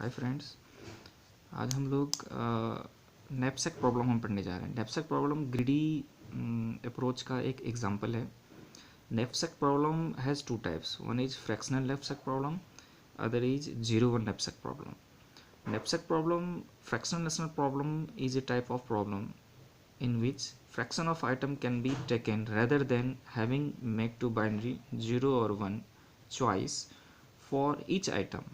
Hi friends, आज हम लोग नैपसैक प्रॉब्लम हम पढ़ने जा रहे हैं। नैपसैक प्रॉब्लम ग्रीडी अप्रोच का एक एग्जांपल है। Knapsack problem has two types, one is fractional knapsack problem, other is 0-1 knapsack problem. Knapsack problem, fractional national problem is a type of problem in which fraction of item can be taken rather than having make to binary 0 or 1 choice for each item.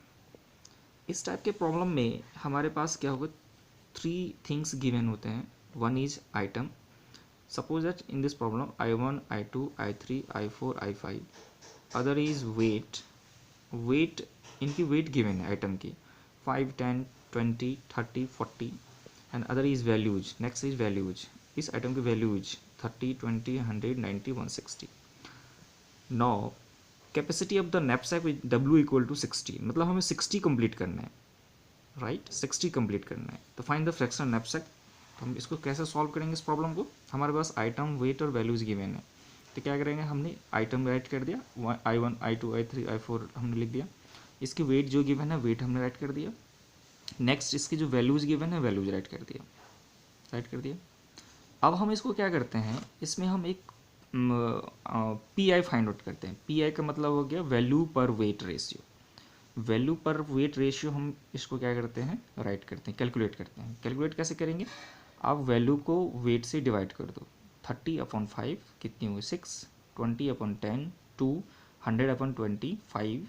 इस type के problem में हमारे पास क्या होगा, 3 things given होते हैं. One is item. Suppose that in this problem I1, I2, I3, I4, I5. Other is weight. Weight, इनकी weight given है आइटम की 5, 10, 20, 30, 40. And other is values. Next is values. इस आइटम की values 30, 20, 100, 90, 160. Now capacity of the knapsack with W equal to 60, मतलब हमें 60 complete करना है, right 60 complete करना है. तो फाइंड द फ्रैक्शनल नैपसैक. तो हम इसको कैसे सॉल्व करेंगे इस प्रॉब्लम को. हमारे पास आइटम, वेट और वैल्यूज गिवन है. तो क्या करेंगे, हमने आइटम राइट कर दिया, I1, I2, I3, I4 हमने लिख दिया. इसकी वेट जो गिवन है, वेट हमने राइट कर दिया. नेक्स्ट इसकी जो वैल्यूज गिवन है, वैल्यूज राइट कर दिया. अब हम इसको क्या करते हैं, इसमें हम एक PI फाइंड आउट करते हैं. PI का मतलब हो गया वैल्यू पर वेट रेशियो. वैल्यू पर वेट रेशियो हम इसको क्या करते हैं, राइट करते हैं, कैलकुलेट करते हैं. कैलकुलेट कैसे करेंगे, आप वैल्यू को वेट से डिवाइड कर दो. 30/5 कितनी हुई 6, 20/10 2, 100/20 5,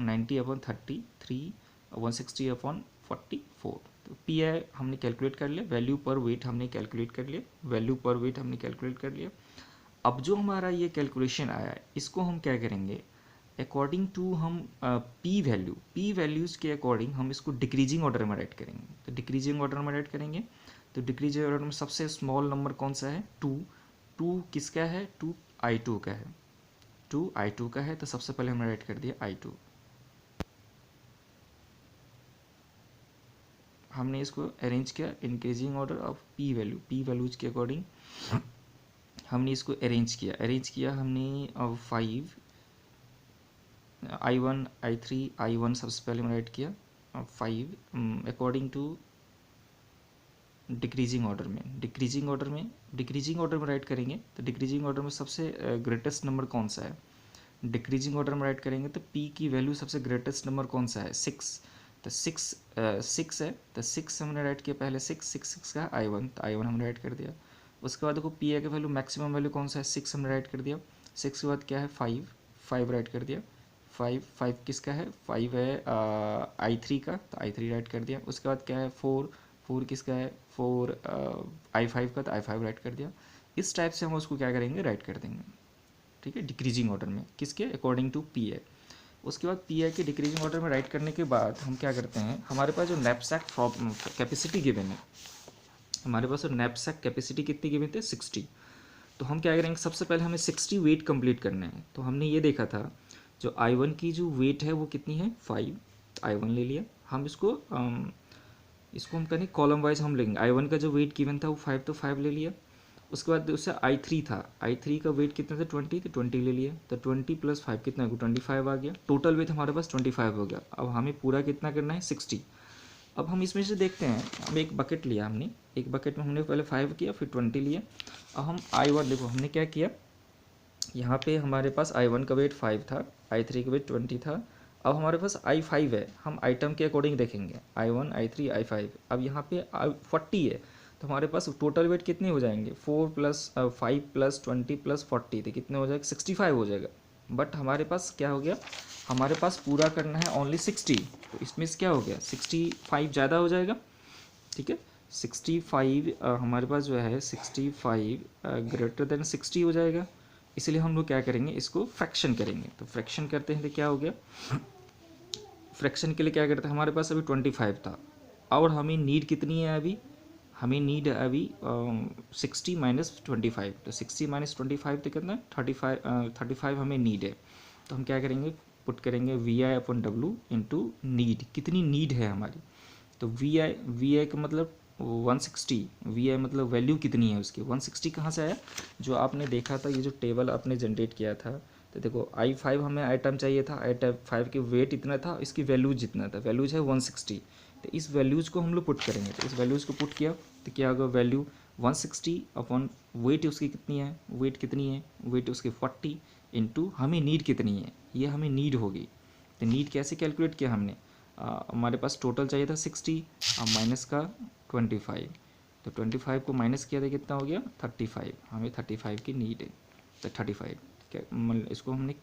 90/30 3, 160/44. तो PI हमने कैलकुलेट कर लिया, वैल्यू पर वेट हमने कैलकुलेट कर लिया. अब जो हमारा ये कैलकुलेशन आया है, इसको हम क्या करेंगे, अकॉर्डिंग टू हम पी वैल्यूज़ के अकॉर्डिंग हम इसको डिक्रीजिंग ऑर्डर में राइट करेंगे. तो डिक्रीजिंग ऑर्डर में राइट करेंगे. तो डिक्रीजिंग ऑर्डर में सबसे स्मॉल नंबर कौन सा है, 2 किसका है, 2 I2 का है. 2 I2 का है, तो सबसे पहले हमने राइट कर दिया I2. हमने इसको अरेंज किया increasing order of P values के अकॉर्डिंग हमने इसको अरेंज किया हमने 5 I1, I3, I1 सबसे पहले में राइट किया. 5 अकॉर्डिंग टू डिक्रीजिंग ऑर्डर में राइट करेंगे. तो डिक्रीजिंग ऑर्डर में सबसे ग्रेटेस्ट नंबर कौन सा है, डिक्रीजिंग ऑर्डर में राइट करेंगे. तो P की वैल्यू सबसे ग्रेटेस्ट नंबर कौन सा है, 6. तो 6 है, तो 6 हमने राइट किया पहले. 6 का I1, तो I1 हमने राइट कर दिया. उसके बाद देखो PI का वैल्यू, मैक्सिमम वैल्यू कौन सा है, 6 हमने राइट कर दिया. 6 के बाद क्या है, 5 राइट कर दिया. 5 किसका है, 5 है I3 का, तो I3 राइट कर दिया. उसके बाद क्या है, 4 किसका है, 4 I5 का, तो I5 राइट कर दिया. इस टाइप से हम उसको क्या करेंगे, राइट कर देंगे. ठीक है, डिक्रीजिंग ऑर्डर में, किसके अकॉर्डिंग टू PI. उसके बाद PI के डिक्रीजिंग ऑर्डर में राइट करने के बाद हम क्या करते हैं, हमारे पास जो नैपसैक कैपेसिटी गिवन है, हमारे पास नैपसैक कैपेसिटी कितनी गिवन थी, 60. तो हम क्या करेंगे, सबसे पहले हमें 60 वेट कंप्लीट करना है. तो हमने ये देखा था, जो I1 की जो वेट है वो कितनी है, 5. तो I1 ले लिया. हम इसको हम करें कॉलम वाइज हम लेंगे. I1 का जो वेट गिवन था वो 5, तो 5 ले लिया. उसके बाद उससे I3 था, I3 का वेट कितना था, 20, तो 20 ले लिया. तो 20 + 5 कितना, 25 आ गया. टोटल वेट हमारे पास 25 हो गया. अब हमें पूरा कितना करना है, 60. अब हम इसमें से देखते हैं, अब एक बकेट लिया हमने, एक बकेट में हमने पहले 5 किया, फिर 20 लिया. अब हम I1 देखो हमने क्या किया, यहाँ पे हमारे पास I1 का वेट 5 था, I3 का वेट 20 था. अब हमारे पास I5 है, हम आइटम के अकॉर्डिंग देखेंगे, I1, I3, I5. अब यहाँ पे 40 है, तो हमारे पास टोटल वेट कितने हो जाएंगे, 4 + 5 + 20 + 40, तो कितने हो जाएगा, 65 हो जाएगा. बट हमारे पास क्या हो गया, हमारे पास पूरा करना है ओनली 60. तो इसमें क्या हो गया, 65 ज़्यादा हो जाएगा. ठीक है, 65 हमारे पास जो है 65 ग्रेटर देन 60 हो जाएगा. इसलिए हम लोग क्या करेंगे, इसको फ्रैक्शन करेंगे. तो फ्रैक्शन करते हैं तो क्या हो गया, फ्रैक्शन के लिए क्या करते हैं, हमारे पास अभी 25 था और हमें नीड कितनी है, अभी हमें नीड है अभी 60 - 25. तो 60 - 25 तो कितना, 35 हमें नीड है. तो हम क्या करेंगे, पुट करेंगे VI/W इंटू नीड. कितनी नीड है हमारी, तो VI का मतलब 160. VI मतलब वैल्यू कितनी है उसकी, 160 कहाँ से आया, जो आपने देखा था, ये जो टेबल आपने जनरेट किया था, तो देखो i5 हमें आइटम चाहिए था, i5 की वेट इतना था, इसकी वैल्यूज जितना था, वैल्यूज है 160। तो इस वैल्यूज़ को हम लोग पुट करेंगे, तो इस वैल्यूज़ को पुट किया तो क्या होगा, वैल्यू 160 अपॉन वेट उसकी कितनी है, वेट कितनी है, वेट उसकी 40 इंटू हमें नीड कितनी है, ये हमें नीड होगी। तो नीड कैसे कैलकुलेट किया हमने, हमारे पास टोटल चाहिए था 60 और माइनस का 25, तो 25 को माइनस किया तो कितना हो गया 35, हमें 35 की नीड है। तो 35 क्या, मतलब इसको हमने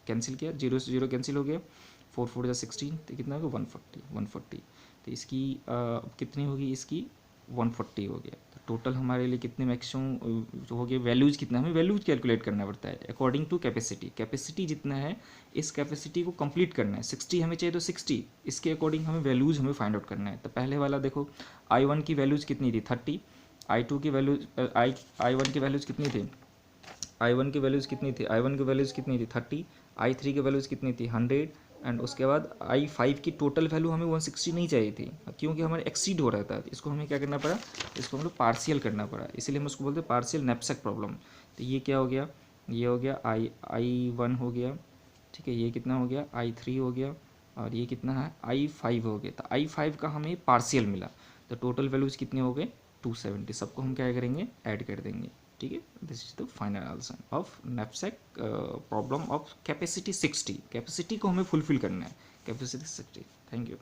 कैंसिल किया, जीरो से जीरो कैंसिल हो गया, 4 4 16, तो कितना होगा 140। तो इसकी कितनी होगी, इसकी 140 हो गया। तो टोटल हमारे लिए कितने मैक्सिमम जो हो गया, वैल्यूज़ कितना, हमें वैल्यूज कैलकुलेट करना पड़ता है अकॉर्डिंग टू कैपेसिटी। कैपेसिटी जितना है इस कैपेसिटी को कंप्लीट करना है, 60 हमें चाहिए तो 60, इसके अकॉर्डिंग हमें वैल्यूज़ हमें फाइंड आउट करना है। तो पहले वाला देखो I1 की वैल्यूज़ कितनी थी 30, I2 की वैल्यूज I1 की वैल्यूज़ कितनी थी, I1 की वैल्यूज़ कितनी थी, I1 की वैल्यूज़ कितनी थी 30, I3 की वैल्यूज़ कितनी थी 100, एंड उसके बाद I5 की टोटल वैल्यू हमें 160 नहीं चाहिए थी, क्योंकि हमारे एक्सीड हो रहा था। इसको हमें क्या करना पड़ा, इसको हम लोग पार्शियल करना पड़ा, इसीलिए हम उसको बोलते हैं पार्शियल नैपसैक प्रॉब्लम। तो ये क्या हो गया, ये हो गया I1 हो गया, ठीक है, ये कितना हो गया I3 हो गया, और ये कितना है I5 हो गया। तो I5 का हमें पार्शियल मिला, तो टोटल वैल्यूज़ कितने हो गए 270, सबको हम क्या करेंगे ऐड कर देंगे। ठीक है, this is the final answer of knapsack problem of capacity 60। Capacity को हमें फुलफिल करना है, कैपेसिटी 60। Thank you.